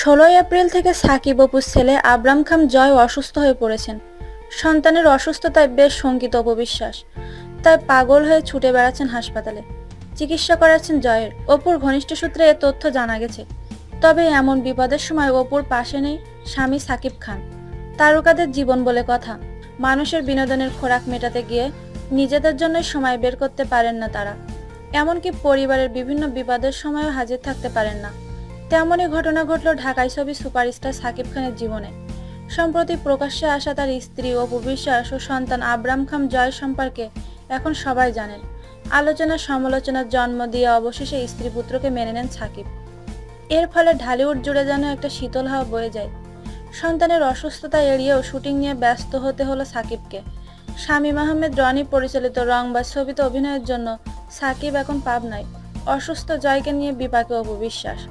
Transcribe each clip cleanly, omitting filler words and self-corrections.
16 April থেকে সাকিব অপুর ছেলে আবরাম খান জয় অসুস্থ হয়ে পড়েছেন। সন্তানের অসুস্থতায় বেশ শঙ্কিত অপু বিশ্বাস, তাই পাগল হয়ে ছুটে বেড়াচ্ছেন হাসপাতালে। চিকিৎসা করাচ্ছেন জয়ের। অপুর ঘনিষ্ঠ সূত্রে এ তথ্য জানা গেছে। তবে এমন বিপদের সময় অপুর পাশে নেই স্বামী সাকিব খান। তারকাদের জীবন বলে কথা, মানুষের বিনোদনের খোরাক মেটাতে গিয়ে নিজেদের জন্য সময় বের করতে পারেন না তারা। এমনকি পরিবারের বিভিন্ন বিপদের সময়ও হাজির থাকতে পারেন না। তেমনই ঘটনা ঘটল ঢাকাই ছবি সুপারস্টার সাকিব খানের জীবনে। সম্প্রতি প্রকাশ্যে আসা তার স্ত্রী অপু বিশ্বাস ও সন্তান আবরাম খান জয় সম্পর্কে এখন সবাই জানেন। আলোচনা সমালোচনার জন্ম দিয়ে অবশেষে স্ত্রী পুত্রকে মেনে নেন সাকিব। এর ফলে ঢালিউড জুড়ে যেন একটা শীতল হাওয়া বয়ে যায়। সন্তানের অসুস্থতা এড়িয়েও শুটিং নিয়ে ব্যস্ত হতে হলো সাকিবকে। শামীম আহমেদ রনি পরিচালিত রংবাজ ছবিতে অভিনয়ের জন্য সাকিব এখন পাবনায়। অসুস্থ জয়কে নিয়ে বিপাকে অপু বিশ্বাস।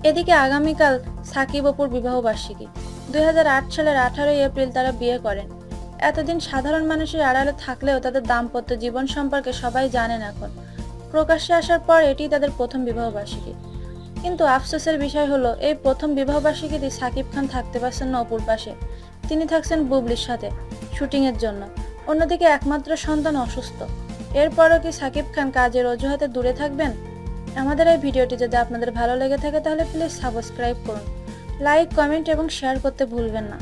এদিকে আগামীকাল সাকিব অপুর বিবাহবার্ষিকী। 2008 সালের 18 এপ্রিল তারা বিয়ে করেন। এতদিন সাধারণ মানুষের আড়ালে থাকলেও তাদের দাম্পত্য জীবন সম্পর্কে সবাই জানেন এখন। প্রকাশ্যে আসার পর এটি তাদের প্রথম বিবাহবার্ষিকী। কিন্তু আফসোসের বিষয় হলো, এই প্রথম বিবাহবার্ষিকীতে সাকিব খান থাকতে পারছেন না অপুর পাশে। তিনি থাকছেন বুবলির সাথে শুটিংয়ের জন্য। অন্যদিকে একমাত্র সন্তান অসুস্থ। এরপরও কি সাকিব খান কাজের অজুহাতে দূরে থাকবেন? আমাদের এই ভিডিওটি যদি আপনাদের ভালো লেগে থাকে তাহলে প্লিজ সাবস্ক্রাইব করুন, লাইক, কমেন্ট এবং শেয়ার করতে ভুলবেন না।